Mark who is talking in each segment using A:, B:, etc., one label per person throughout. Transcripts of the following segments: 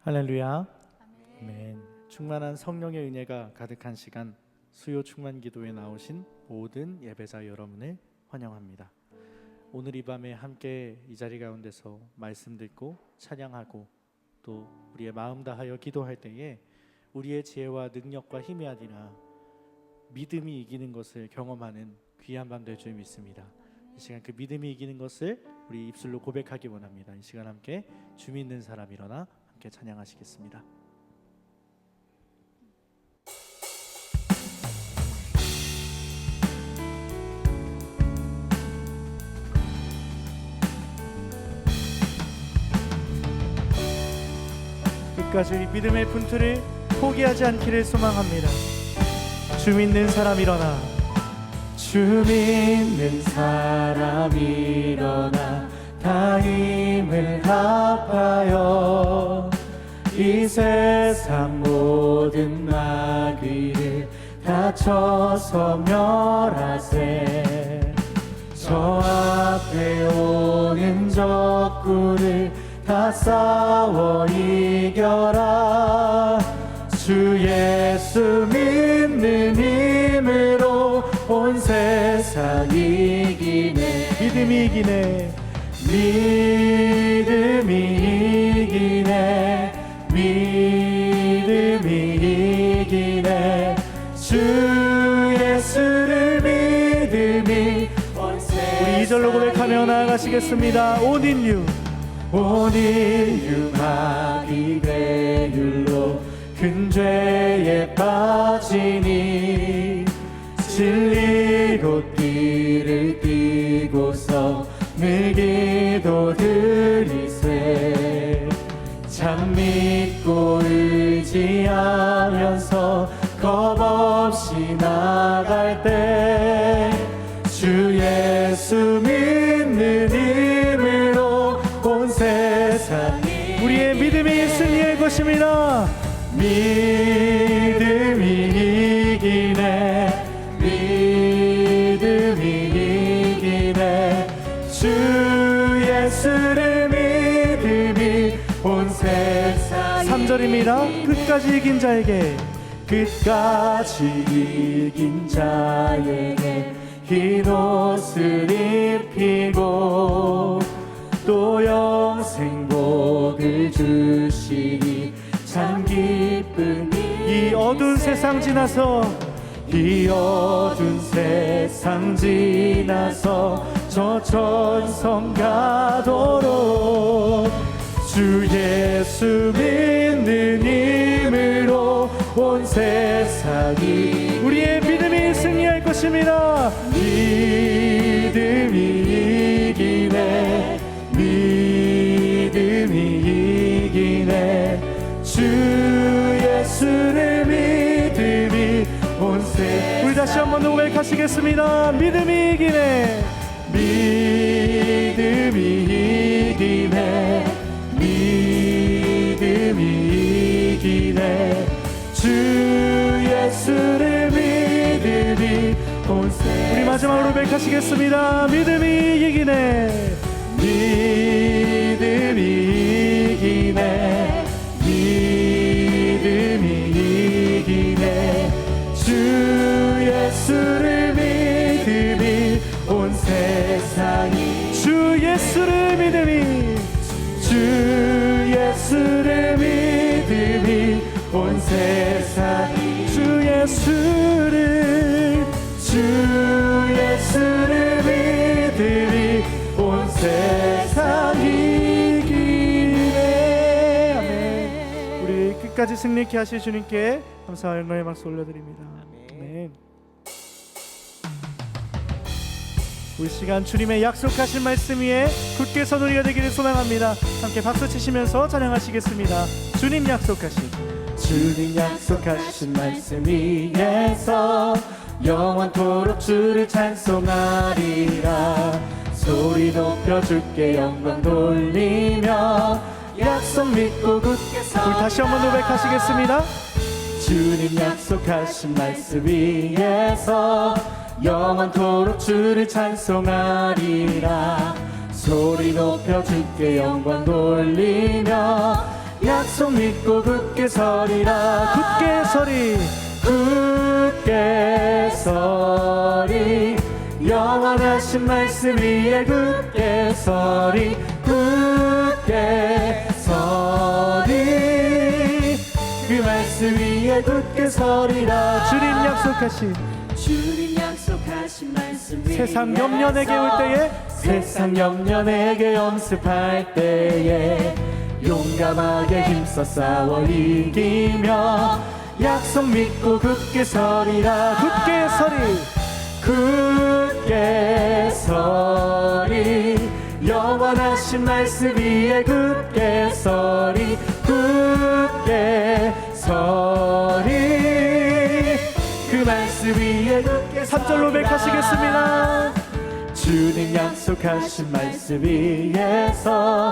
A: 할렐루야. 아멘. 충만한 성령의 은혜가 가득한 시간, 수요 충만 기도에 나오신 모든 예배자 여러분을 환영합니다. 오늘 이 밤에 함께 이 자리 가운데서 말씀 듣고 찬양하고 또 우리의 마음 다하여 기도할 때에 우리의 지혜와 능력과 힘이 아니라 믿음이 이기는 것을 경험하는 귀한 밤 될 줄 믿습니다. 이 시간 그 믿음이 이기는 것을 우리 입술로 고백하기 원합니다. 이 시간 함께 주 믿는 사람 일어나 함께 찬양하시겠습니다. 끝까지 믿음의 분투를 포기하지 않기를 소망합니다. 주 믿는 사람 일어나, 주 믿는 사람 일어나 다 힘을 합하여 이 세상 모든 마귀를 다 쳐서 멸하세. 저 앞에 오는 적군을 다 싸워 이겨라. 주 예수 믿는 힘으로 온 세상 이기네. 믿음이 이기네. 믿음이 이기네. 믿음이 이기네. 주 예수를 믿음이 온 세상. 우리 2절로 고백하며 나아가시겠습니다. 온 인류 마귀 괴율로 큰 죄에 빠지니 진리로 띠를 띠고서 늘 기도 드리세. 참 믿고 의지하면서 겁없이 나갈 때 주 예수 믿는 힘으로 온 세상이 우리의 믿음이 승리할 것입니다. 믿음이 이기네. 믿음이 이기네. 주 예수를 믿음이 온 세상. 3절입니다. 끝까지 이긴 자에게, 끝까지 이긴 자에게 흰 옷을 입히고 또 영생복을 주시니 참 기쁘니. 이 어두운 세상 지나서, 이 어두운 세상 지나서 저 천성 가도록 주 예수 믿는 힘으로 온 세상이 우리의 믿음이 승리할 것입니다. 믿음이 이기네. 믿음이 이기네. 주 예수를 믿음이 온 세상. 우리 다시 한번 고백하시겠습니다. 믿음이 이기네. 믿음이 이기네. 믿음이 이기네. 주 예수를 믿음이 온 세상. 우리 마지막으로 고백하시겠습니다. 믿음이 이기네. 믿음이 이기네. 믿음이 이기네. 주 예수를 믿음이 온 세상이. 주 예수를 믿음이, 주 예수를 믿음이 온 세상이. 주 예수를, 주 예수를 믿음이 온 세상이 이기네. 아멘. 우리 끝까지 승리케 하실 주님께 감사와 영광의 박수 올려드립니다. 아멘. 우리 시간 주님의 약속하신 말씀 위에 굳게 선 우리가 되기를 소망합니다. 함께 박수 치시면서 찬양하시겠습니다. 주님 약속하신 말씀 위에서 영원토록 주를 찬송하리라. 소리 높여 주께 영광 돌리며 약속 믿고 굳게 서. 우리 다시 한번 고백하시겠습니다. 주님 약속하신 말씀 위에서 영원토록 주를 찬송하리라. 소리 높여 주께 영광 돌리며 약속 믿고 굳게 서리라. 굳게 서리, 굳게 서리. 영원하신 말씀 위에 굳게 서리, 굳게 서리. 그 말씀 위에 굳게 서리라. 주님 약속하신 말씀 위에 세상 염려 내게 올 때에, 세상 염려 내게 엄습할 때에 용감하게 힘써 싸워 이기며 약속 믿고 굳게 서리라. 굳게 서리, 굳게 서리. 영원하신 말씀 위에 굳게 서리, 굳게 서리. 그 말씀 위에 굳게 서리라. 3절로 고백하시겠습니다. 주님 약속하신 말씀 위에서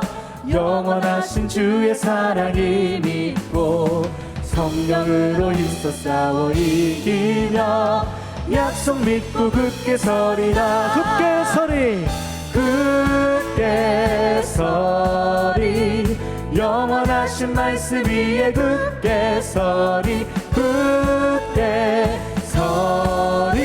A: 영원하신 주의 사랑이 믿고 성령으로 힘써 싸워 이기며 약속 믿고 굳게 서리라. 굳게 서리, 굳게 서리. 영원하신 말씀 위에 굳게 서리, 굳게 서리.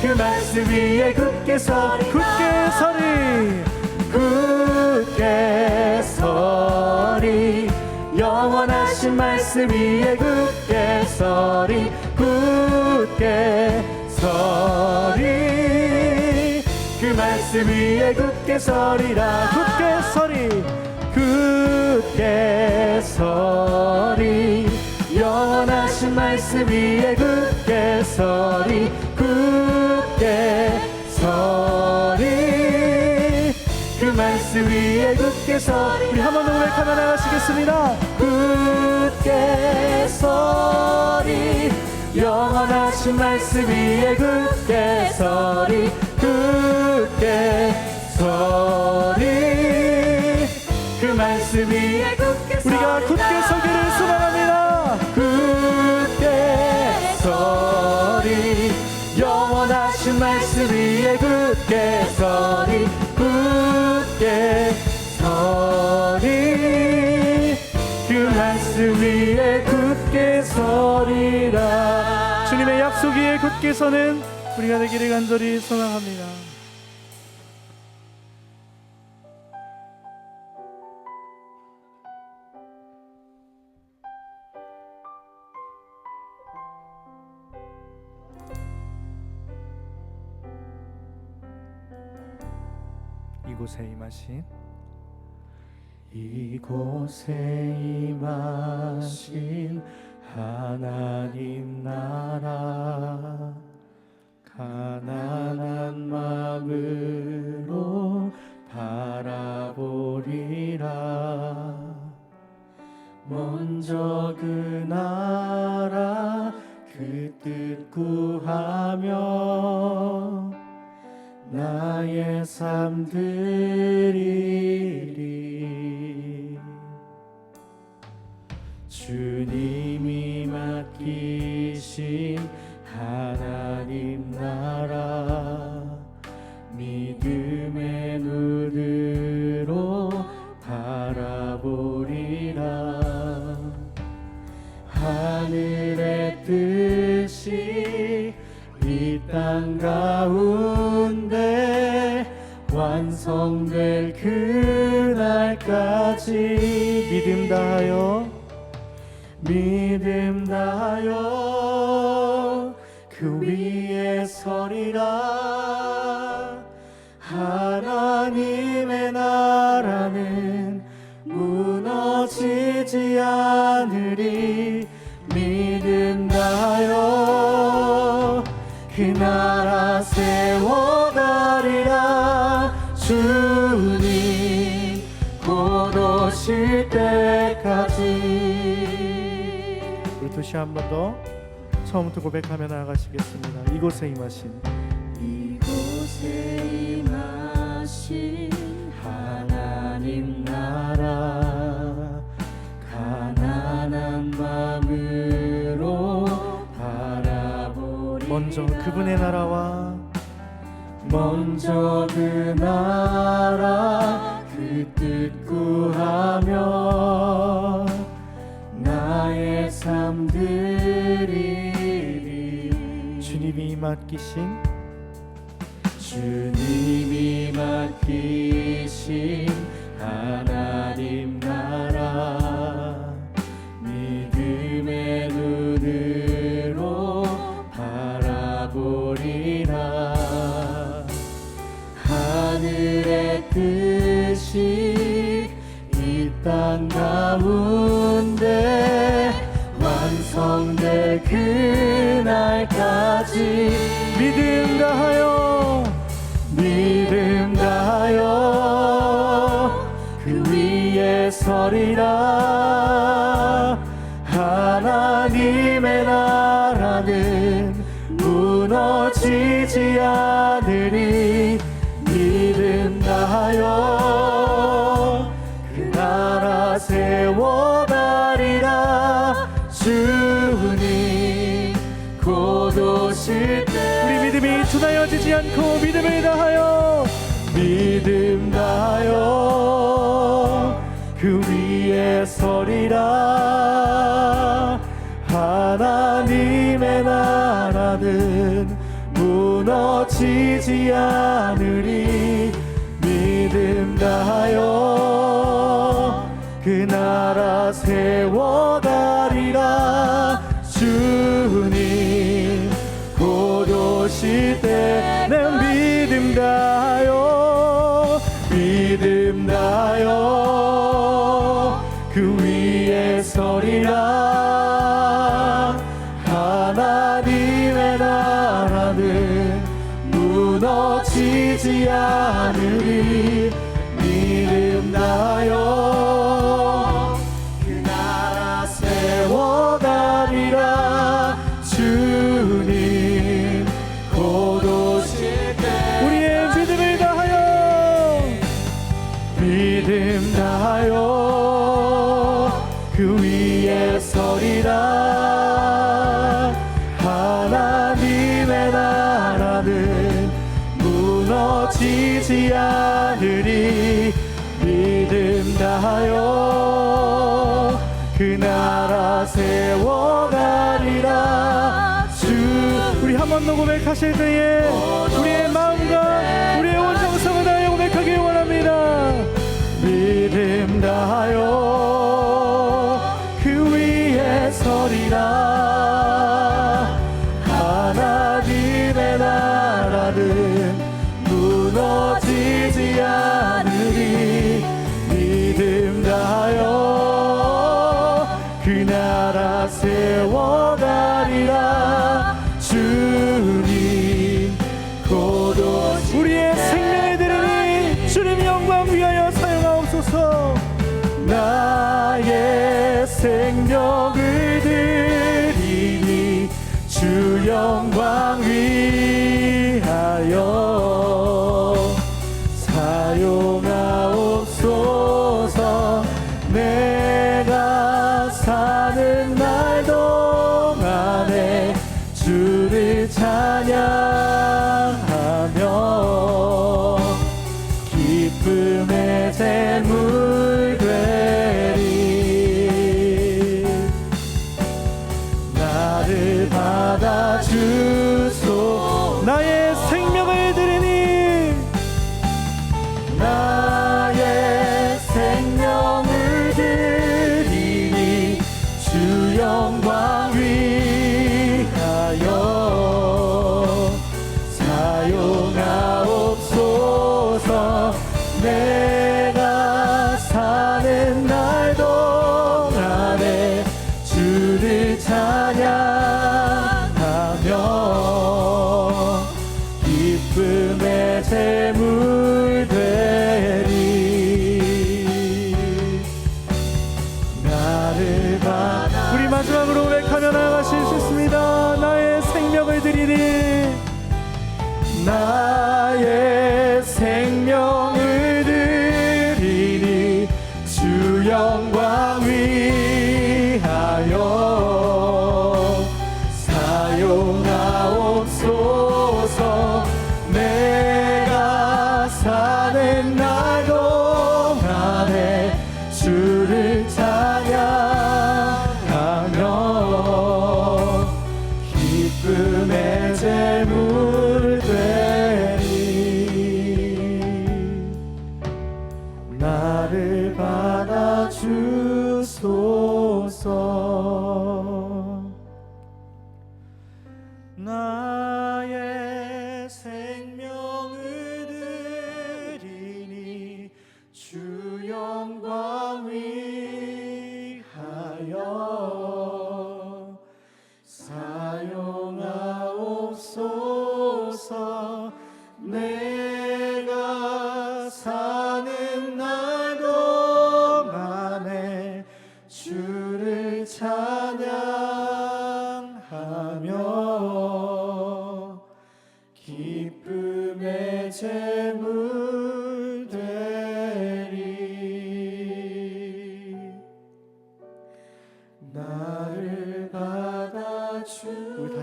A: 그 말씀 위에 굳게 서리, 굳게 서리, 굳게 서리. 영원하신 말씀 위에 굳게 서리, 굳게 서리. 그 말씀 위에 굳게 서리라. 굳게 서리, 굳게 서리. 영원하신 말씀 위에 굳게 서리, 굳게 서리. 그 말씀 위에 굳게 서리. 우리 한 번 더 고백하며 나가시겠습니다. 굳게 서리. 영원하신 말씀 위에 굳게 서리, 굳게 서리. 그 말씀 위에 굳게 서리. 우리가 굳게 서기를 소망합니다. 굳게 서리. 영원하신 말씀 위에 굳게 서리, 굳게 서리. 그 말씀 위에 굳게 서리라. 주님의 약속 위에 굳게 서는 우리가 되기를 간절히 소망합니다. 이곳에 임하신 하나님 나라, 가난한 마음으로 바라보리라. 먼저 그 나라 그 뜻 구하며 나의 삶 드리리. 주님이 맡기신 하나님 나라, 믿음의 눈으로 바라보리라. 하늘의 뜻이 이 땅 가운데 완성될 그날까지 믿음 다하여 그 위에 서리라. 하나님의 나라는 무너지지 않으리. 믿음 다하여 그 나라 세워가리라. 주님 곧 오실 때까지. 우리 도시 한 번 더 처음부터 고백하며 나아가시겠습니다. 이곳에 임하신 하나님 나라, 가난한 마음으로 바라보리. 먼저 그분의 나라와, 먼저 그 나라 그 그 뜻 구하며 나의 삶 드리리. 주님이 맡기신 하나님 나라 믿음의 눈으로 바라보리라. 하늘의 뜻이 이 땅 가운데 완성될 그날까지 믿음 다하여 그 위에 서리라. 하나님의 나라는 무너지지 않으리. 믿음 다하여 그 나라 세워가리라. 주님 곧 오실 때 우리 믿음이 둔하여지지 않고 믿음 다하여 그 위에 서리라. 하나님의 나라는 무너지지 않으리. 믿음 다하여 그 나라 세워가리라. 주님 곧 오실 때 내 믿음 다하여 그 위에 서리라. 하나님의 나라는 무너지지 않으리. 믿음 다하여 그 나라 세워가리라. 주님 곧 오실 때 우리의 믿음을 다하여 그 위에 서리라. 하나님의 나라는 무너지지 않으리. 믿음 다하여 그 나라 세워가리라. 우리 한 번 더 고백하실 때에 우리의 마음과 우리의 온 정성을 다하여 고백하길 원합니다. 믿음 다하여 그 위에 서리라. 하나님의 나라는 무너지지 않으리. 믿음 다하여 그 나라 세워가리라. 주님 곧 오시리. 우리의 생명을 드리니 주님 영광 위하여 사용하옵소서. 나의 생명을 드리니 주 영광 위하여 사용하옵소서. 내가 사는 날 동안에 주를 찬양하며 기쁨의 제물 되리. 나를 받아주소. 나의 생명을 드리니 나의 생명을 드리니 주 영광 위하여 사용하옵소서. 내가 사는 날 동안에 주를 찬양하며 기쁨의 제물 되리. 나를 받아 우리 마지막으로 고백하며 나아가실 수 있습니다. 나의 생명을 드리니 나의 생명을 드리니 주 영광 위하여 사용하옵소서. 내가 사는 날 동안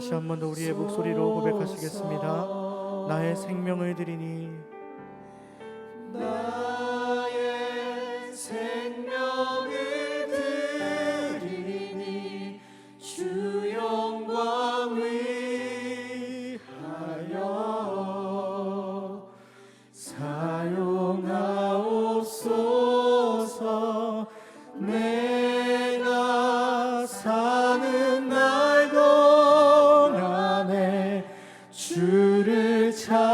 A: 다시 한 번 더 우리의 목소리로 고백하시겠습니다. 나의 생명을 드리니
B: 나의 생명을 드리니 주 영광 위하여 사용하옵소서. 내가 사는 날 동안에 주를 찬양하며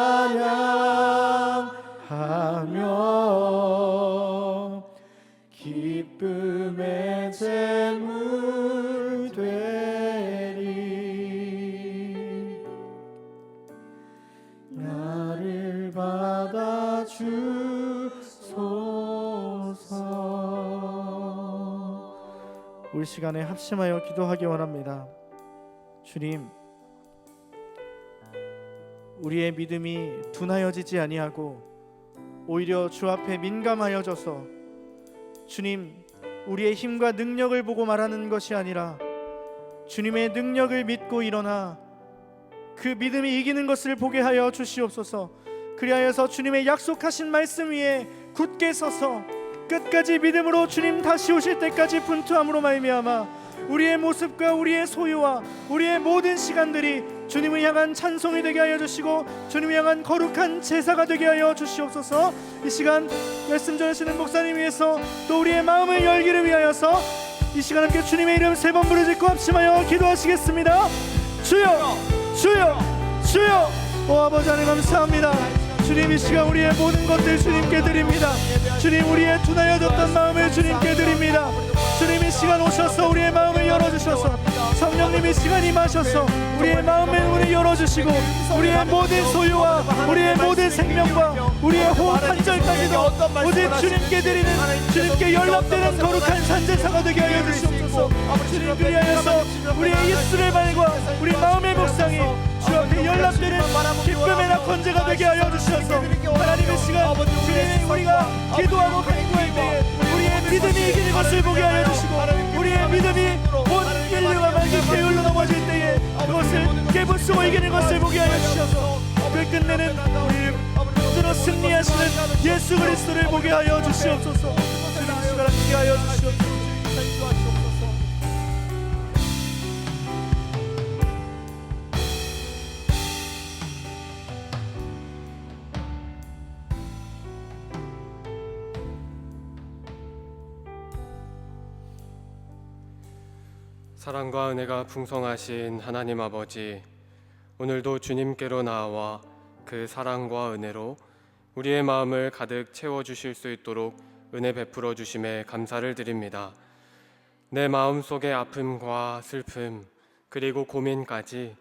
B: 기쁨의 제물 되리. 나를 받아주소서.
A: 우리 시간에 합심하여 기도하기 원합니다. 주님, 우리의 믿음이 둔하여지지 아니하고 오히려 주 앞에 민감하여져서 주님, 우리의 힘과 능력을 보고 말하는 것이 아니라 주님의 능력을 믿고 일어나 그 믿음이 이기는 것을 보게 하여 주시옵소서. 그리하여서 주님의 약속하신 말씀 위에 굳게 서서 끝까지 믿음으로 주님 다시 오실 때까지 분투함으로 말미암아 우리의 모습과 우리의 소유와 우리의 모든 시간들이 주님을 향한 찬송이 되게 하여 주시고 주님을 향한 거룩한 제사가 되게 하여 주시옵소서. 이 시간 말씀 전하시는 목사님 위해서 또 우리의 마음을 열기를 위하여서 이 시간 함께 주님의 이름 3번 부르짖고 합심하여 기도하시겠습니다. 주여, 주여, 주여. 오 아버지 하나님 감사합니다. 주님, 이 시간 우리의 모든 것들 주님께 드립니다. 주님, 우리의 둔하여졌던 마음을 주님께 드립니다. 주님, 이 시간 오셔서 우리의 마음을 열어주셔서 성령님 이 시간 임하셔서 우리의 마음을 문을 열어주시고 우리의 모든 소유와 우리의 모든 생명과 우리의 호흡 한 절까지도 오직 주님께 드리는, 주님께 연락되는 거룩한 산제사가 되게 하여 주시옵소서. 주님, 그리하여서 우리의 입술의 말과 우리 마음의 묵상이 주 앞에 연락되는 기쁨의 낙헌제가 되게 하여 주셔서 하나님의 시간 주님, 우리가 기도하고 간구할 때에 우리의 믿음이 이기는 것을 보게 하여 주시고 우리의 믿음이 온 인류가 만기 게을러 넘어질 때에 그것을 깨부수고 이기는 것을 보게 하여 주셔서 그 끝내는 우리를 스스로 승리하시는 예수 그리스도를 보게 하여 주시옵소서. 주님, 시간 함께 하여 주시옵소서.
C: 사랑과 은혜가 풍성하신 하나님 아버지, 오늘도 주님께로 나아와 그 사랑과 은혜로 우리의 마음을 가득 채워주실 수 있도록 은혜 베풀어 주심에 감사를 드립니다. 내 마음속의 아픔과 슬픔 그리고 고민까지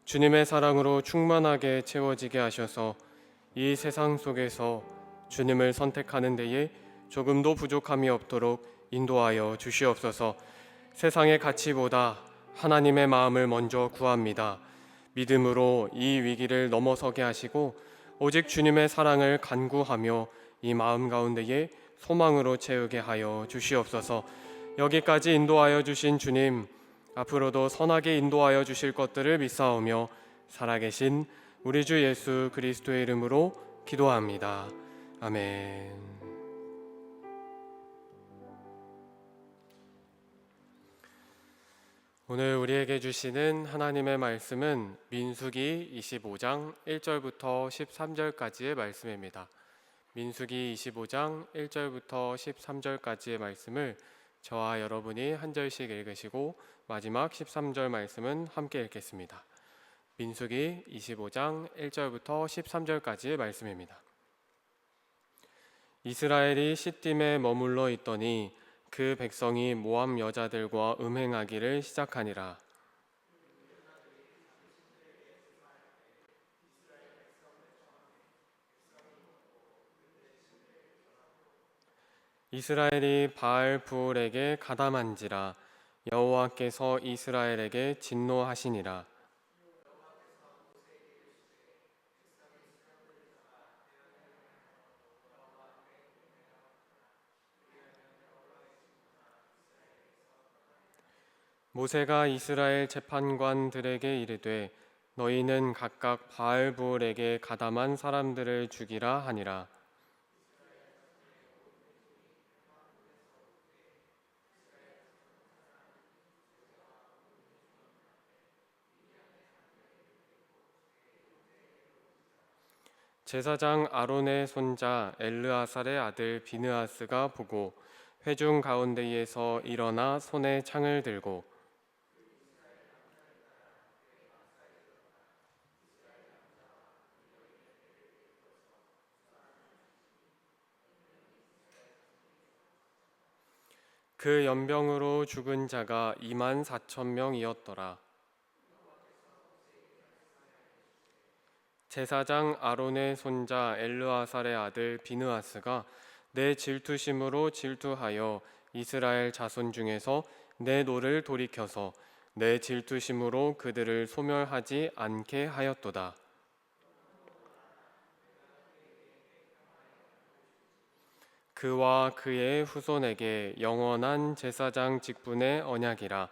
C: 주님의 사랑으로 충만하게 채워지게 하셔서 이 세상 속에서 주님을 선택하는 데에 조금도 부족함이 없도록 인도하여 주시옵소서. 세상의 가치보다 하나님의 마음을 먼저 구합니다. 믿음으로 이 위기를 넘어서게 하시고 오직 주님의 사랑을 간구하며 이 마음 가운데에 소망으로 채우게 하여 주시옵소서. 여기까지 인도하여 주신 주님, 앞으로도 선하게 인도하여 주실 것들을 믿사오며 살아계신 우리 주 예수 그리스도의 이름으로 기도합니다. 아멘. 오늘 우리에게 주시는 하나님의 말씀은 민수기 25장 1절부터 13절까지의 말씀입니다. 민수기 25장 1절부터 13절까지의 말씀을 저와 여러분이 한 절씩 읽으시고 마지막 13절 말씀은 함께 읽겠습니다. 민수기 25장 1절부터 13절까지의 말씀입니다. 이스라엘이 시딤에 머물러 있더니 그 백성이 모압 여자들과 음행하기를 시작하니라. 이스라엘이 바알 부올에게 가담한지라 여호와께서 이스라엘에게 진노하시니라. 모세가 이스라엘 재판관들에게 이르되 너희는 각각 바알부올에게 가담한 사람들을 죽이라 하니라. 제사장 아론의 손자 엘르아살의 아들 비느하스가 보고 회중 가운데에서 일어나 손에 창을 들고 그 연병으로 죽은 자가 24,000명이었더라. 제사장 아론의 손자 엘르아살의 아들 비느하스가 내 질투심으로 질투하여 이스라엘 자손 중에서 내 노를 돌이켜서 내 질투심으로 그들을 소멸하지 않게 하였도다. 그와 그의 후손에게 영원한 제사장 직분의 언약이라.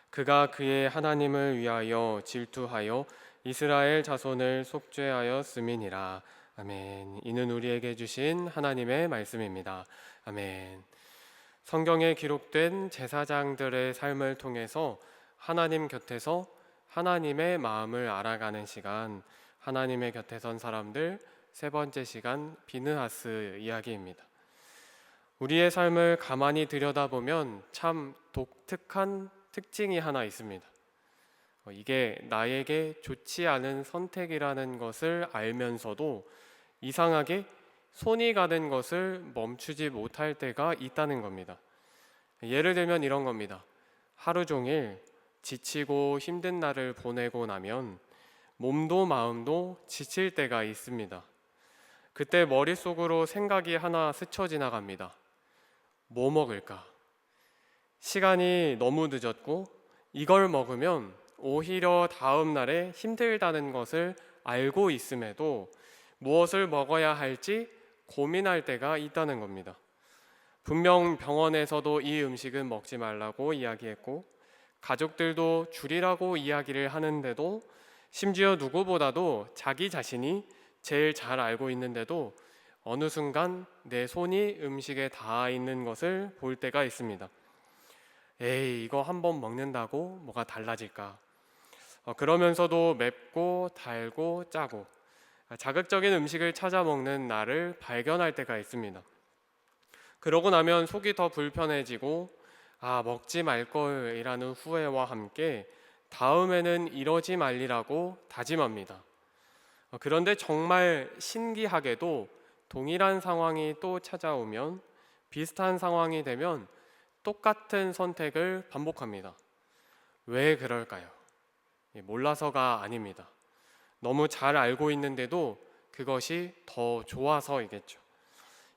C: 그가 그의 하나님을 위하여 질투하여 이스라엘 자손을 속죄하였음이니라. 아멘. 이는 우리에게 주신 하나님의 말씀입니다. 아멘. 성경에 기록된 제사장들의 삶을 통해서 하나님 곁에서 하나님의 마음을 알아가는 시간, 하나님의 곁에 선 사람들 세 번째 시간 비느하스 이야기입니다. 우리의 삶을 가만히 들여다보면 참 독특한 특징이 하나 있습니다. 이게 나에게 좋지 않은 선택이라는 것을 알면서도 이상하게 손이 가는 것을 멈추지 못할 때가 있다는 겁니다. 예를 들면 이런 겁니다. 하루 종일 지치고 힘든 날을 보내고 나면 몸도 마음도 지칠 때가 있습니다. 그때 머릿속으로 생각이 하나 스쳐 지나갑니다. 뭐 먹을까? 시간이 너무 늦었고 이걸 먹으면 오히려 다음 날에 힘들다는 것을 알고 있음에도 무엇을 먹어야 할지 고민할 때가 있다는 겁니다. 분명 병원에서도 이 음식은 먹지 말라고 이야기했고 가족들도 줄이라고 이야기를 하는데도 심지어 누구보다도 자기 자신이 제일 잘 알고 있는데도 어느 순간 내 손이 음식에 닿아 있는 것을 볼 때가 있습니다. 에이, 이거 한번 먹는다고 뭐가 달라질까? 그러면서도 맵고 달고 짜고 자극적인 음식을 찾아 먹는 나를 발견할 때가 있습니다. 그러고 나면 속이 더 불편해지고 먹지 말걸이라는 후회와 함께 다음에는 이러지 말리라고 다짐합니다. 그런데 정말 신기하게도 동일한 상황이 또 찾아오면 비슷한 상황이 되면 똑같은 선택을 반복합니다. 왜 그럴까요? 몰라서가 아닙니다. 너무 잘 알고 있는데도 그것이 더 좋아서이겠죠.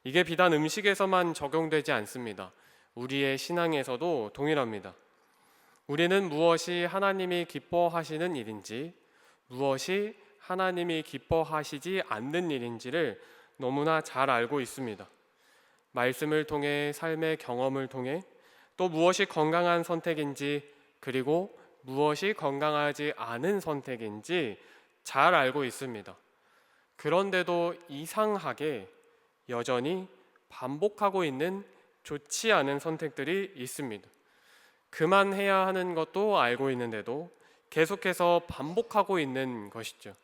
C: 이게 비단 음식에서만 적용되지 않습니다. 우리의 신앙에서도 동일합니다. 우리는 무엇이 하나님이 기뻐하시는 일인지, 무엇이 하나님이 기뻐하시지 않는 일인지를 너무나 잘 알고 있습니다. 말씀을 통해 삶의 경험을 통해 또 무엇이 건강한 선택인지 그리고 무엇이 건강하지 않은 선택인지 잘 알고 있습니다. 그런데도 이상하게 여전히 반복하고 있는 좋지 않은 선택들이 있습니다. 그만해야 하는 것도 알고 있는데도 계속해서 반복하고 있는 것이죠.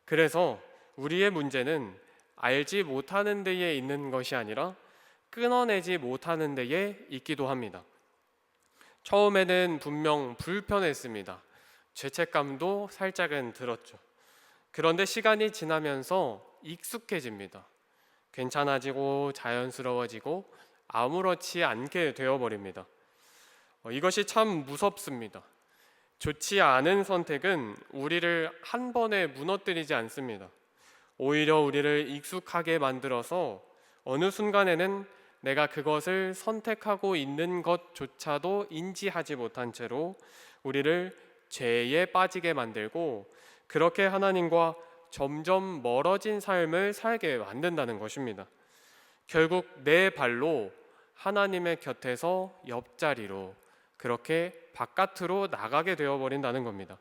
C: 그래서 우리의 문제는 알지 못하는 데에 있는 것이 아니라 끊어내지 못하는 데에 있기도 합니다. 처음에는 분명 불편했습니다. 죄책감도 살짝은 들었죠. 그런데 시간이 지나면서 익숙해집니다. 괜찮아지고 자연스러워지고 아무렇지 않게 되어버립니다. 이것이 참 무섭습니다. 좋지 않은 선택은 우리를 한 번에 무너뜨리지 않습니다. 오히려 우리를 익숙하게 만들어서 어느 순간에는 내가 그것을 선택하고 있는 것조차도 인지하지 못한 채로 우리를 죄에 빠지게 만들고 그렇게 하나님과 점점 멀어진 삶을 살게 만든다는 것입니다. 결국 내 발로 하나님의 곁에서 옆자리로 그렇게 바깥으로 나가게 되어버린다는 겁니다.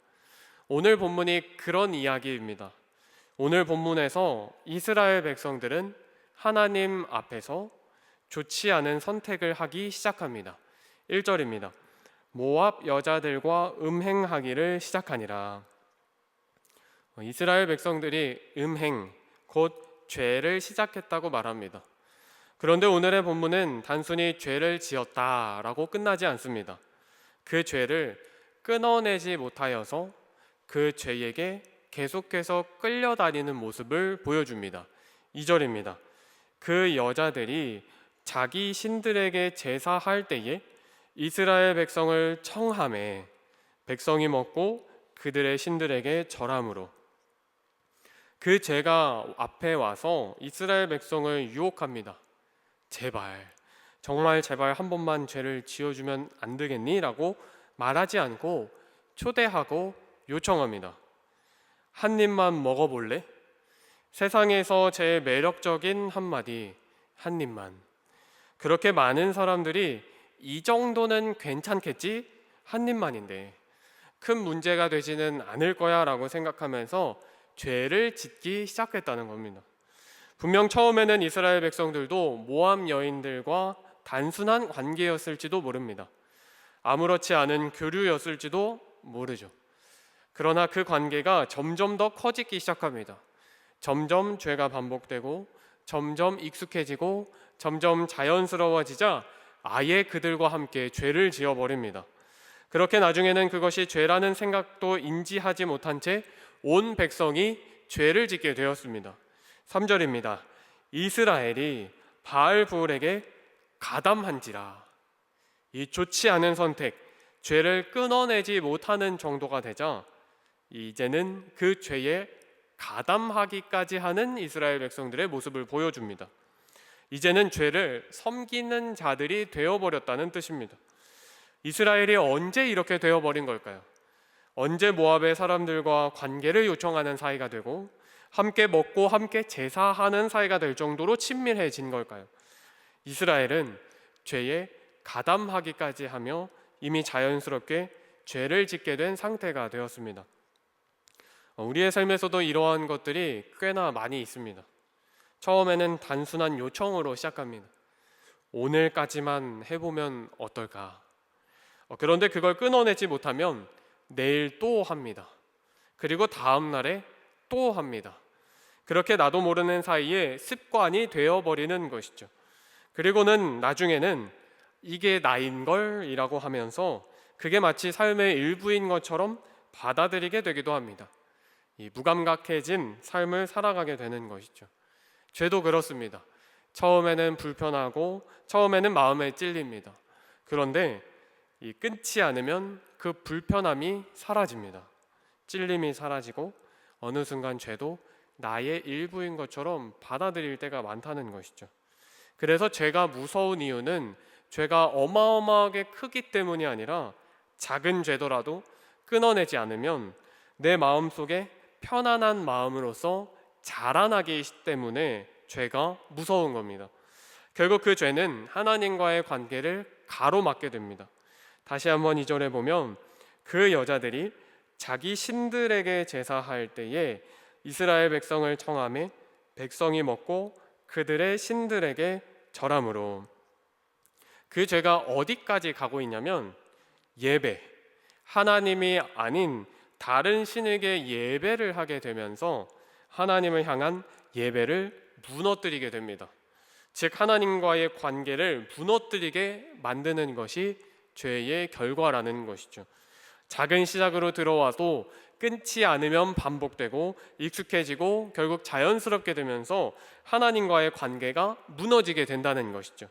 C: 오늘 본문이 그런 이야기입니다. 오늘 본문에서 이스라엘 백성들은 하나님 앞에서 좋지 않은 선택을 하기 시작합니다. 1절입니다. 모압 여자들과 음행하기를 시작하니라. 이스라엘 백성들이 음행, 곧 죄를 시작했다고 말합니다. 그런데 오늘의 본문은 단순히 죄를 지었다라고 끝나지 않습니다. 그 죄를 끊어내지 못하여서 그 죄에게 계속해서 끌려다니는 모습을 보여줍니다. 2절입니다. 그 여자들이 자기 신들에게 제사할 때에 이스라엘 백성을 청함에 백성이 먹고 그들의 신들에게 절함으로, 그 죄가 앞에 와서 이스라엘 백성을 유혹합니다. 제발, 정말 제발 한 번만 죄를 지어주면 안 되겠니? 라고 말하지 않고 초대하고 요청합니다. 한 입만 먹어볼래? 세상에서 제일 매력적인 한마디, 한 입만. 그렇게 많은 사람들이 이 정도는 괜찮겠지? 한 입만인데 큰 문제가 되지는 않을 거야 라고 생각하면서 죄를 짓기 시작했다는 겁니다. 분명 처음에는 이스라엘 백성들도 모압 여인들과 단순한 관계였을지도 모릅니다. 아무렇지 않은 교류였을지도 모르죠. 그러나 그 관계가 점점 더 커지기 시작합니다. 점점 죄가 반복되고 점점 익숙해지고 점점 자연스러워지자 아예 그들과 함께 죄를 지어버립니다. 그렇게 나중에는 그것이 죄라는 생각도 인지하지 못한 채 온 백성이 죄를 짓게 되었습니다. 3절입니다. 이스라엘이 바알브올에게 가담한지라. 이 좋지 않은 선택, 죄를 끊어내지 못하는 정도가 되자 이제는 그 죄에 가담하기까지 하는 이스라엘 백성들의 모습을 보여줍니다. 이제는 죄를 섬기는 자들이 되어버렸다는 뜻입니다. 이스라엘이 언제 이렇게 되어버린 걸까요? 언제 모압의 사람들과 관계를 요청하는 사이가 되고 함께 먹고 함께 제사하는 사이가 될 정도로 친밀해진 걸까요? 이스라엘은 죄에 가담하기까지 하며 이미 자연스럽게 죄를 짓게 된 상태가 되었습니다. 우리의 삶에서도 이러한 것들이 꽤나 많이 있습니다. 처음에는 단순한 요청으로 시작합니다. 오늘까지만 해보면 어떨까? 그런데 그걸 끊어내지 못하면 내일 또 합니다. 그리고 다음 날에 또 합니다. 그렇게 나도 모르는 사이에 습관이 되어버리는 것이죠. 그리고는 나중에는 이게 나인걸 이라고 하면서 그게 마치 삶의 일부인 것처럼 받아들이게 되기도 합니다. 이 무감각해진 삶을 살아가게 되는 것이죠. 죄도 그렇습니다. 처음에는 불편하고 처음에는 마음에 찔립니다. 그런데 이 끊지 않으면 그 불편함이 사라집니다. 찔림이 사라지고 어느 순간 죄도 나의 일부인 것처럼 받아들일 때가 많다는 것이죠. 그래서 죄가 무서운 이유는 죄가 어마어마하게 크기 때문이 아니라 작은 죄더라도 끊어내지 않으면 내 마음속에 편안한 마음으로서 자라나기 때문에 죄가 무서운 겁니다. 결국 그 죄는 하나님과의 관계를 가로막게 됩니다. 다시 한번 2절에 보면 그 여자들이 자기 신들에게 제사할 때에 이스라엘 백성을 청함에 백성이 먹고 그들의 신들에게 절함으로, 그 죄가 어디까지 가고 있냐면 예배, 하나님이 아닌 다른 신에게 예배를 하게 되면서 하나님을 향한 예배를 무너뜨리게 됩니다. 즉 하나님과의 관계를 무너뜨리게 만드는 것이 죄의 결과라는 것이죠. 작은 시작으로 들어와도 끊지 않으면 반복되고 익숙해지고 결국 자연스럽게 되면서 하나님과의 관계가 무너지게 된다는 것이죠.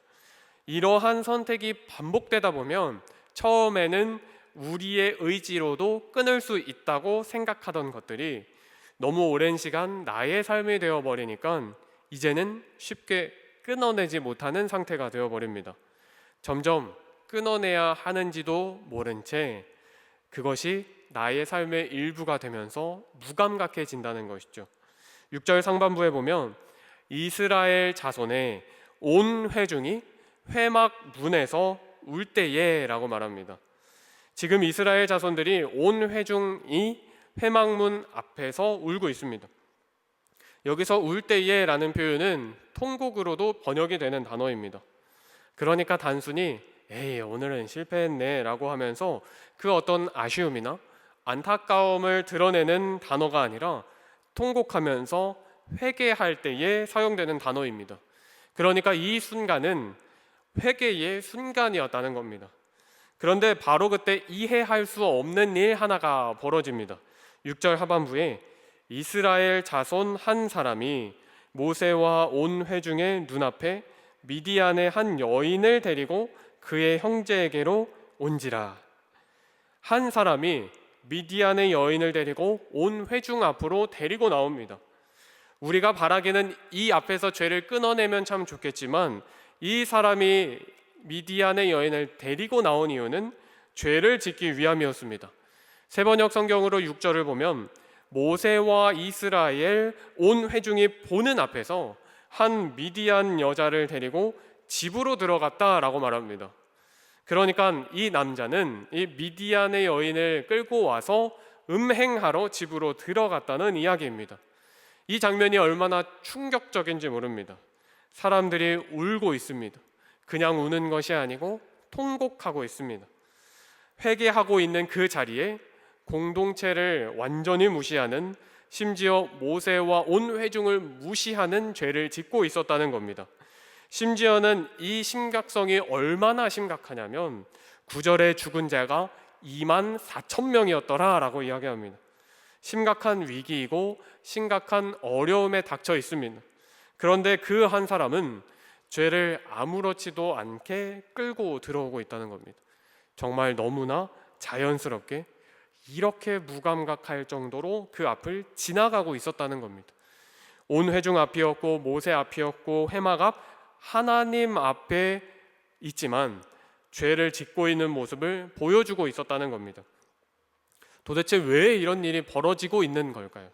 C: 이러한 선택이 반복되다 보면 처음에는 우리의 의지로도 끊을 수 있다고 생각하던 것들이 너무 오랜 시간 나의 삶이 되어버리니까 이제는 쉽게 끊어내지 못하는 상태가 되어버립니다. 점점 끊어내야 하는지도 모른 채 그것이 나의 삶의 일부가 되면서 무감각해진다는 것이죠. 6절 상반부에 보면 이스라엘 자손의 온 회중이 회막 문에서 울 때에 라고 말합니다. 지금 이스라엘 자손들이 온 회중이 회막문 앞에서 울고 있습니다. 여기서 울 때에라는 표현은 통곡으로도 번역이 되는 단어입니다. 그러니까 단순히 에이 오늘은 실패했네 라고 하면서 그 어떤 아쉬움이나 안타까움을 드러내는 단어가 아니라 통곡하면서 회개할 때에 사용되는 단어입니다. 그러니까 이 순간은 회개의 순간이었다는 겁니다. 그런데 바로 그때 이해할 수 없는 일 하나가 벌어집니다. 6절 하반부에 이스라엘 자손 한 사람이 모세와 온 회중의 눈앞에 미디안의 한 여인을 데리고 그의 형제에게로 온지라. 한 사람이 미디안의 여인을 데리고 온 회중 앞으로 데리고 나옵니다. 우리가 바라기는 이 앞에서 죄를 끊어내면 참 좋겠지만 이 사람이 미디안의 여인을 데리고 나온 이유는 죄를 짓기 위함이었습니다. 세번역 성경으로 6절을 보면 모세와 이스라엘 온 회중이 보는 앞에서 한 미디안 여자를 데리고 집으로 들어갔다라고 말합니다. 그러니까 이 남자는 이 미디안의 여인을 끌고 와서 음행하러 집으로 들어갔다는 이야기입니다. 이 장면이 얼마나 충격적인지 모릅니다. 사람들이 울고 있습니다. 그냥 우는 것이 아니고 통곡하고 있습니다. 회개하고 있는 그 자리에 공동체를 완전히 무시하는, 심지어 모세와 온 회중을 무시하는 죄를 짓고 있었다는 겁니다. 심지어는 이 심각성이 얼마나 심각하냐면 9절에 죽은 자가 2만 4천 명이었더라 라고 이야기합니다. 심각한 위기이고 심각한 어려움에 닥쳐 있습니다. 그런데 그 한 사람은 죄를 아무렇지도 않게 끌고 들어오고 있다는 겁니다. 정말 너무나 자연스럽게 이렇게 무감각할 정도로 그 앞을 지나가고 있었다는 겁니다. 온 회중 앞이었고 모세 앞이었고 회막 앞 하나님 앞에 있지만 죄를 짓고 있는 모습을 보여주고 있었다는 겁니다. 도대체 왜 이런 일이 벌어지고 있는 걸까요?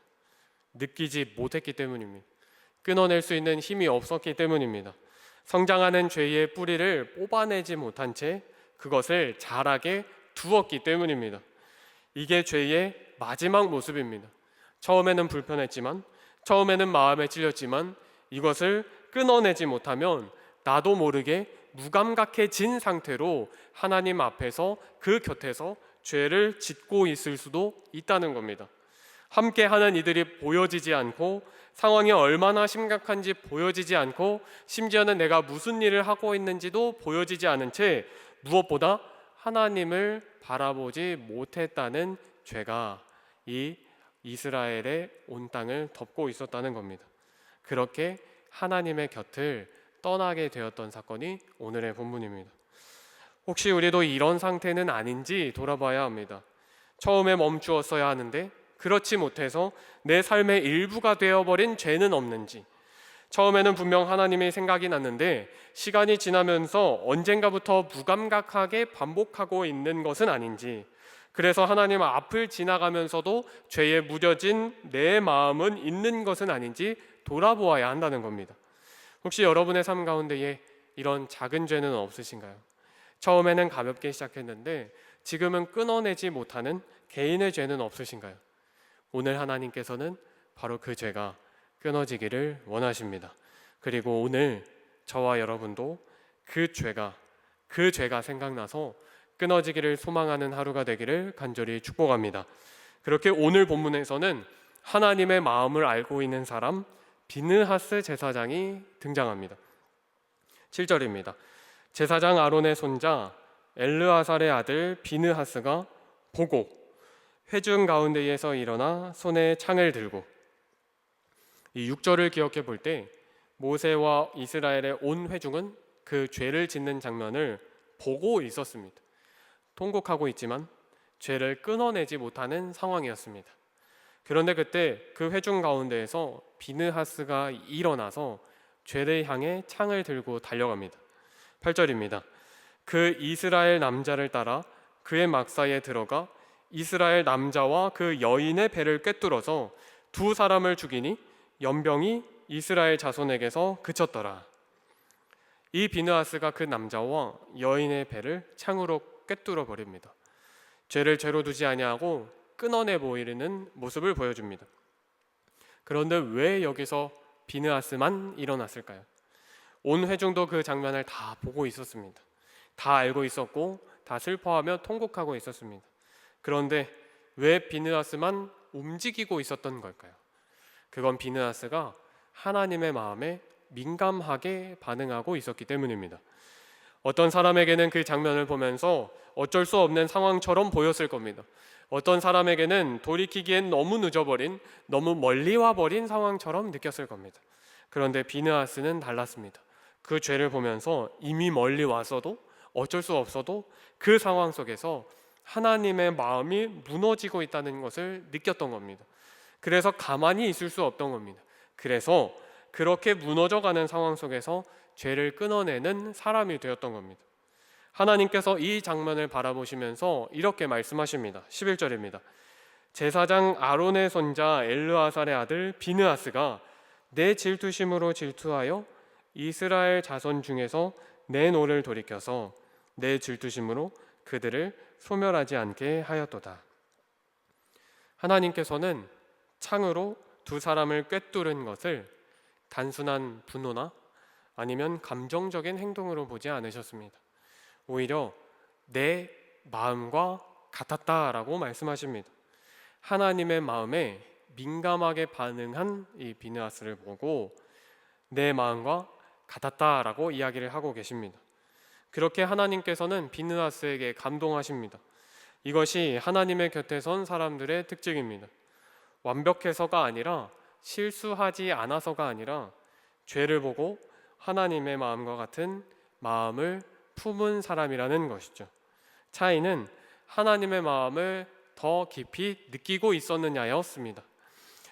C: 느끼지 못했기 때문입니다. 끊어낼 수 있는 힘이 없었기 때문입니다. 성장하는 죄의 뿌리를 뽑아내지 못한 채 그것을 자라게 두었기 때문입니다. 이게 죄의 마지막 모습입니다. 처음에는 불편했지만, 처음에는 마음에 찔렸지만 이것을 끊어내지 못하면 나도 모르게 무감각해진 상태로 하나님 앞에서 그 곁에서 죄를 짓고 있을 수도 있다는 겁니다. 함께 하는 이들이 보여지지 않고 상황이 얼마나 심각한지 보여지지 않고 심지어는 내가 무슨 일을 하고 있는지도 보여지지 않은 채 무엇보다 하나님을 바라보지 못했다는 죄가 이 이스라엘의 온 땅을 덮고 있었다는 겁니다. 그렇게 하나님의 곁을 떠나게 되었던 사건이 오늘의 본문입니다. 혹시 우리도 이런 상태는 아닌지 돌아봐야 합니다. 처음에 멈추었어야 하는데 그렇지 못해서 내 삶의 일부가 되어버린 죄는 없는지, 처음에는 분명 하나님의 생각이 났는데 시간이 지나면서 언젠가부터 무감각하게 반복하고 있는 것은 아닌지, 그래서 하나님 앞을 지나가면서도 죄에 무뎌진 내 마음은 있는 것은 아닌지 돌아보아야 한다는 겁니다. 혹시 여러분의 삶 가운데에 이런 작은 죄는 없으신가요? 처음에는 가볍게 시작했는데 지금은 끊어내지 못하는 개인의 죄는 없으신가요? 오늘 하나님께서는 바로 그 죄가 끊어지기를 원하십니다. 그리고 오늘 저와 여러분도 그 죄가 생각나서 끊어지기를 소망하는 하루가 되기를 간절히 축복합니다. 그렇게 오늘 본문에서는 하나님의 마음을 알고 있는 사람 비느하스 제사장이 등장합니다. 7절입니다. 제사장 아론의 손자 엘르아살의 아들 비느하스가 보고 회중 가운데에서 일어나 손에 창을 들고, 이 6절을 기억해 볼 때 모세와 이스라엘의 온 회중은 그 죄를 짓는 장면을 보고 있었습니다. 통곡하고 있지만 죄를 끊어내지 못하는 상황이었습니다. 그런데 그때 그 회중 가운데에서 비느하스가 일어나서 죄를 향해 창을 들고 달려갑니다. 8절입니다. 그 이스라엘 남자를 따라 그의 막사에 들어가 이스라엘 남자와 그 여인의 배를 꿰뚫어서 두 사람을 죽이니 연병이 이스라엘 자손에게서 그쳤더라. 이 비느하스가 그 남자와 여인의 배를 창으로 꿰뚫어 버립니다. 죄를 죄로 두지 아니하고 끊어내 보이는 모습을 보여줍니다. 그런데 왜 여기서 비느하스만 일어났을까요? 온 회중도 그 장면을 다 보고 있었습니다. 다 알고 있었고 다 슬퍼하며 통곡하고 있었습니다. 그런데 왜 비느하스만 움직이고 있었던 걸까요? 그건 비느하스가 하나님의 마음에 민감하게 반응하고 있었기 때문입니다. 어떤 사람에게는 그 장면을 보면서 어쩔 수 없는 상황처럼 보였을 겁니다. 어떤 사람에게는 돌이키기엔 너무 늦어버린, 너무 멀리 와버린 상황처럼 느꼈을 겁니다. 그런데 비느하스는 달랐습니다. 그 죄를 보면서 이미 멀리 왔어도 어쩔 수 없어도 그 상황 속에서 하나님의 마음이 무너지고 있다는 것을 느꼈던 겁니다. 그래서 가만히 있을 수 없던 겁니다. 그래서 그렇게 무너져가는 상황 속에서 죄를 끊어내는 사람이 되었던 겁니다. 하나님께서 이 장면을 바라보시면서 이렇게 말씀하십니다. 11절입니다. 제사장 아론의 손자 엘르아살의 아들 비느하스가 내 질투심으로 질투하여 이스라엘 자손 중에서 내 노를 돌이켜서 내 질투심으로 그들을 소멸하지 않게 하였도다. 하나님께서는 창으로 두 사람을 꿰뚫은 것을 단순한 분노나 아니면 감정적인 행동으로 보지 않으셨습니다. 오히려 내 마음과 같았다라고 말씀하십니다. 하나님의 마음에 민감하게 반응한 이 비느하스를 보고 내 마음과 같았다라고 이야기를 하고 계십니다. 그렇게 하나님께서는 비느하스에게 감동하십니다. 이것이 하나님의 곁에 선 사람들의 특징입니다. 완벽해서가 아니라 실수하지 않아서가 아니라 죄를 보고 하나님의 마음과 같은 마음을 품은 사람이라는 것이죠. 차이는 하나님의 마음을 더 깊이 느끼고 있었느냐였습니다.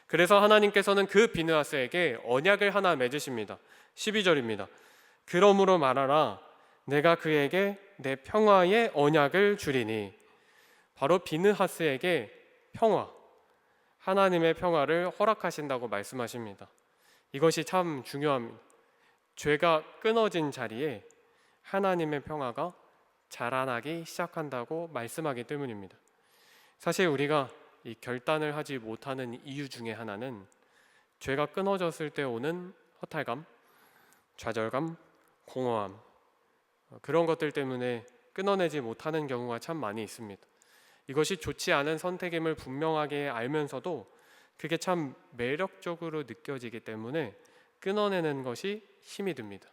C: 그래서 하나님께서는 그 비느하스에게 언약을 하나 맺으십니다. 12절입니다. 그러므로 말하라 내가 그에게 내 평화의 언약을 주리니. 바로 비느하스에게 평화, 하나님의 평화를 허락하신다고 말씀하십니다. 이것이 참 중요합니다. 죄가 끊어진 자리에 하나님의 평화가 자라나기 시작한다고 말씀하기 때문입니다. 사실 우리가 이 결단을 하지 못하는 이유 중에 하나는 죄가 끊어졌을 때 오는 허탈감, 좌절감, 공허함, 그런 것들 때문에 끊어내지 못하는 경우가 참 많이 있습니다. 이것이 좋지 않은 선택임을 분명하게 알면서도 그게 참 매력적으로 느껴지기 때문에 끊어내는 것이 힘이 듭니다.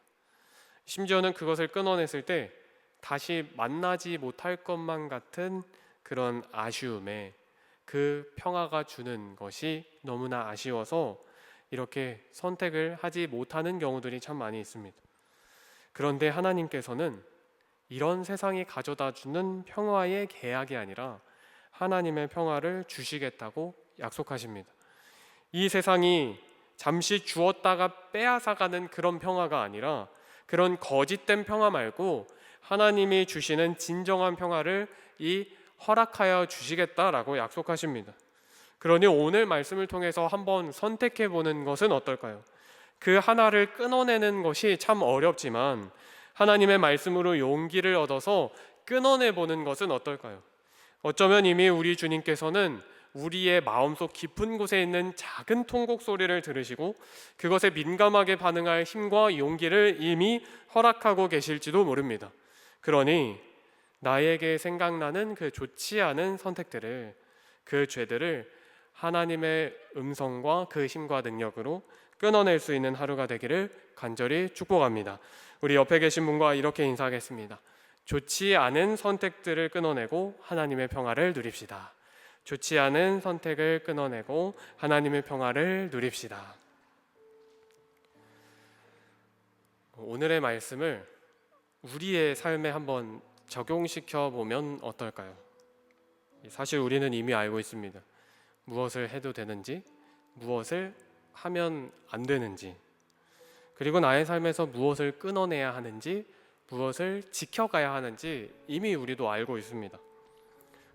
C: 심지어는 그것을 끊어냈을 때 다시 만나지 못할 것만 같은 그런 아쉬움에 그 평화가 주는 것이 너무나 아쉬워서 이렇게 선택을 하지 못하는 경우들이 참 많이 있습니다. 그런데 하나님께서는 이런 세상이 가져다 주는 평화의 계약이 아니라 하나님의 평화를 주시겠다고 약속하십니다. 이 세상이 잠시 주었다가 빼앗아가는 그런 평화가 아니라 그런 거짓된 평화 말고 하나님이 주시는 진정한 평화를 허락하여 주시겠다라고 약속하십니다. 그러니 오늘 말씀을 통해서 한번 선택해 보는 것은 어떨까요? 그 하나를 끊어내는 것이 참 어렵지만 하나님의 말씀으로 용기를 얻어서 끊어내 보는 것은 어떨까요? 어쩌면 이미 우리 주님께서는 우리의 마음속 깊은 곳에 있는 작은 통곡 소리를 들으시고 그것에 민감하게 반응할 힘과 용기를 이미 허락하고 계실지도 모릅니다. 그러니 나에게 생각나는 그 좋지 않은 선택들을, 그 죄들을 하나님의 음성과 그 힘과 능력으로 끊어낼 수 있는 하루가 되기를 간절히 축복합니다. 우리 옆에 계신 분과 이렇게 인사하겠습니다. 좋지 않은 선택들을 끊어내고 하나님의 평화를 누립시다. 좋지 않은 선택을 끊어내고 하나님의 평화를 누립시다. 오늘의 말씀을 우리의 삶에 한번 적용시켜 보면 어떨까요? 사실 우리는 이미 알고 있습니다. 무엇을 해도 되는지, 무엇을 하면 안 되는지, 그리고 나의 삶에서 무엇을 끊어내야 하는지, 무엇을 지켜가야 하는지 이미 우리도 알고 있습니다.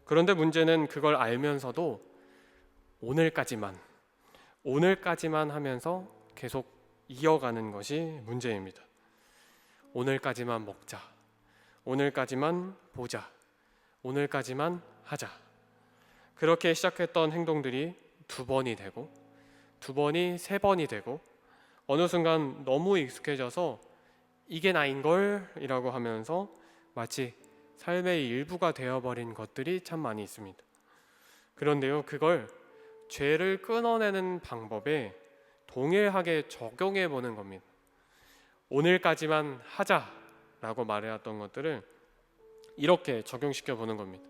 C: 그런데 문제는 그걸 알면서도 오늘까지만 하면서 계속 이어가는 것이 문제입니다. 오늘까지만 먹자, 오늘까지만 보자, 오늘까지만 하자. 그렇게 시작했던 행동들이 2번이 되고 2번이 3번이 되고 어느 순간 너무 익숙해져서 이게 나인걸 이라고 하면서 마치 삶의 일부가 되어버린 것들이 참 많이 있습니다. 그런데요, 그걸 죄를 끊어내는 방법에 동일하게 적용해 보는 겁니다. 오늘까지만 하자라고 말해왔던 것들을 이렇게 적용시켜 보는 겁니다.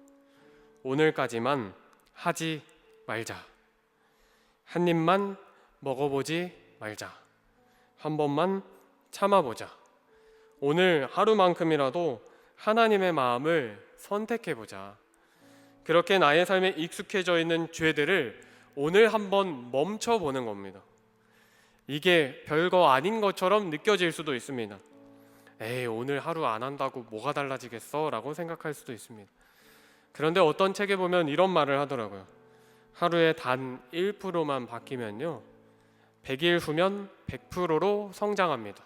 C: 오늘까지만 하지 말자. 한 입만 먹어보지 말자. 한 번만 참아보자. 오늘 하루만큼이라도 하나님의 마음을 선택해보자. 그렇게 나의 삶에 익숙해져 있는 죄들을 오늘 한번 멈춰보는 겁니다. 이게 별거 아닌 것처럼 느껴질 수도 있습니다. 에이, 오늘 하루 안 한다고 뭐가 달라지겠어? 라고 생각할 수도 있습니다. 그런데 어떤 책에 보면 이런 말을 하더라고요. 하루에 단 1%만 바뀌면요, 100일 후면 100%로 성장합니다.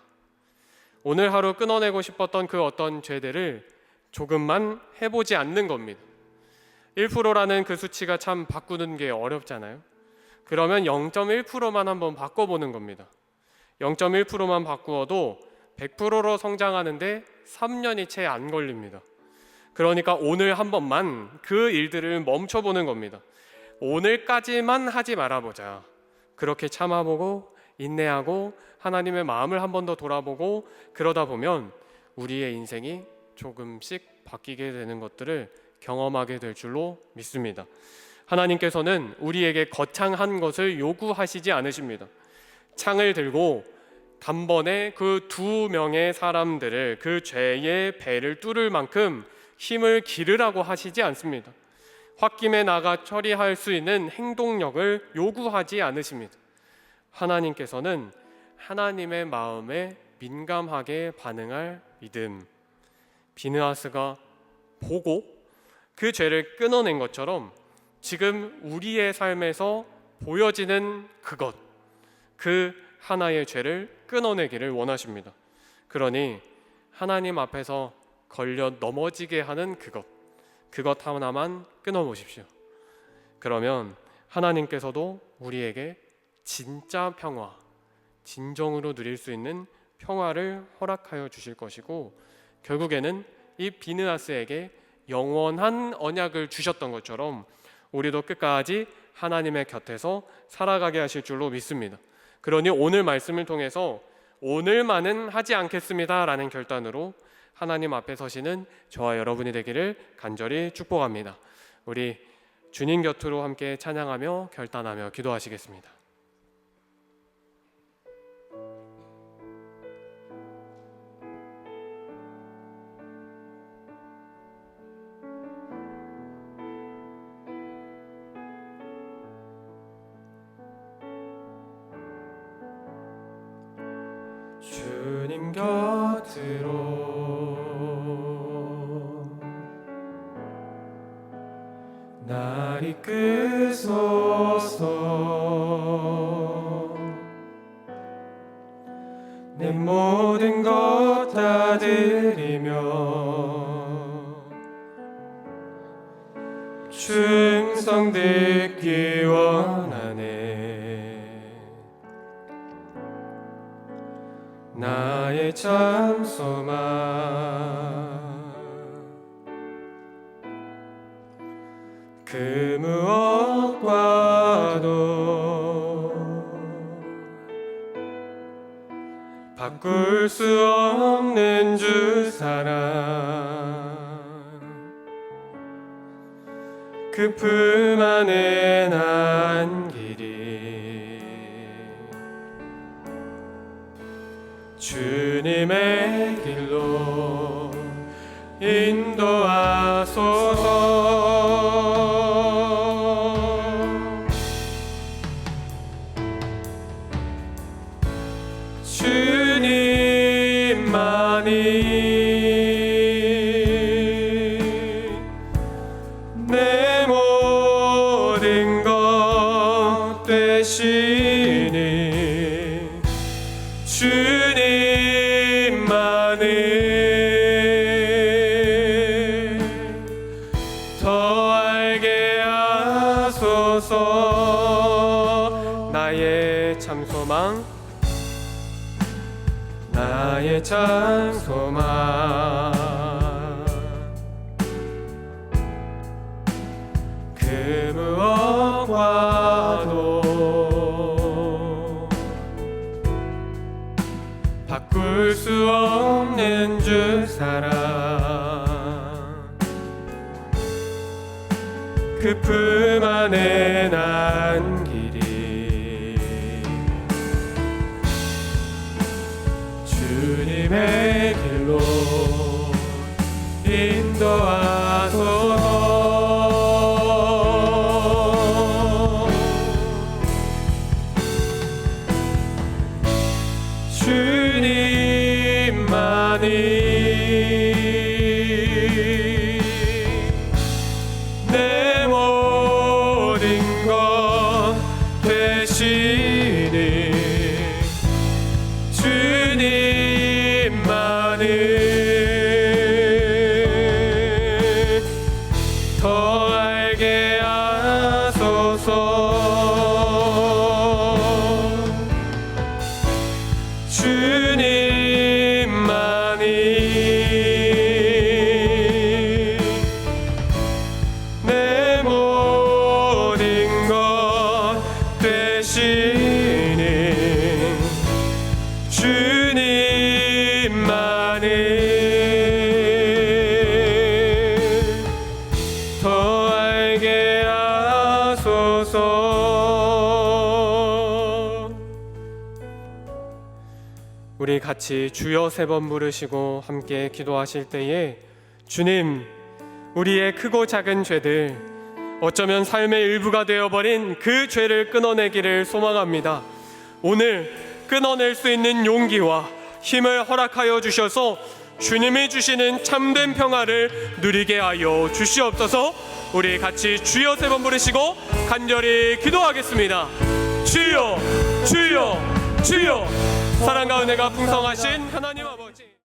C: 오늘 하루 끊어내고 싶었던 그 어떤 죄들을 조금만 해보지 않는 겁니다. 1%라는 그 수치가 참 바꾸는 게 어렵잖아요. 그러면 0.1%만 한번 바꿔보는 겁니다. 0.1%만 바꾸어도 100%로 성장하는데 3년이 채 안 걸립니다. 그러니까 오늘 한 번만 그 일들을 멈춰보는 겁니다. 오늘까지만 하지 말아보자. 그렇게 참아보고 인내하고 하나님의 마음을 한 번 더 돌아보고 그러다 보면 우리의 인생이 조금씩 바뀌게 되는 것들을 경험하게 될 줄로 믿습니다. 하나님께서는 우리에게 거창한 것을 요구하시지 않으십니다. 창을 들고 단번에 그 2명의 사람들을 그 죄의 배를 뚫을 만큼 힘을 기르라고 하시지 않습니다. 홧김에 나가 처리할 수 있는 행동력을 요구하지 않으십니다. 하나님께서는 하나님의 마음에 민감하게 반응할 믿음, 비느하스가 보고 그 죄를 끊어낸 것처럼 지금 우리의 삶에서 보여지는 그것, 그 하나의 죄를 끊어내기를 원하십니다. 그러니 하나님 앞에서 걸려 넘어지게 하는 그것 하나만 끊어보십시오. 그러면 하나님께서도 우리에게 진짜 평화, 진정으로 누릴 수 있는 평화를 허락하여 주실 것이고, 결국에는 이 비느하스에게 영원한 언약을 주셨던 것처럼 우리도 끝까지 하나님의 곁에서 살아가게 하실 줄로 믿습니다. 그러니 오늘 말씀을 통해서 오늘만은 하지 않겠습니다 라는 결단으로 하나님 앞에 서시는 저와 여러분이 되기를 간절히 축복합니다. 우리 주님 곁으로 함께 찬양하며 결단하며 기도하시겠습니다. 주님 곁으로 날 이끄소서. 내 모든 것 다 드리며 충성되기 원하네. 나의 참 소망 그 무엇과도 바꿀 수 없는 주 사랑, 그 품 안에 난 길이 주님의 길로 인도하소서. 주님만이 내 모든 것 되시니 주님만을 더할 나의 장소만 그 무엇과도 바꿀 수 없는 주 사랑 그 품 안에 난 길이 주님의 길로 인도하소서. 주님만이 내 모든 것 되시니 주님만을 더 알게 하소서. 주님만이 내 모든 것 되시니 주님만을 더 알게 하소서. 우리 같이 주여 3번 부르시고 함께 기도하실 때에 주님, 우리의 크고 작은 죄들, 어쩌면 삶의 일부가 되어버린 그 죄를 끊어내기를 소망합니다. 오늘 끊어낼 수 있는 용기와 힘을 허락하여 주셔서 주님이 주시는 참된 평화를 누리게 하여 주시옵소서. 우리 같이 주여 3번 부르시고 간절히 기도하겠습니다. 주여, 주여, 주여. 사랑과 은혜가 풍성하신 하나님 아버지,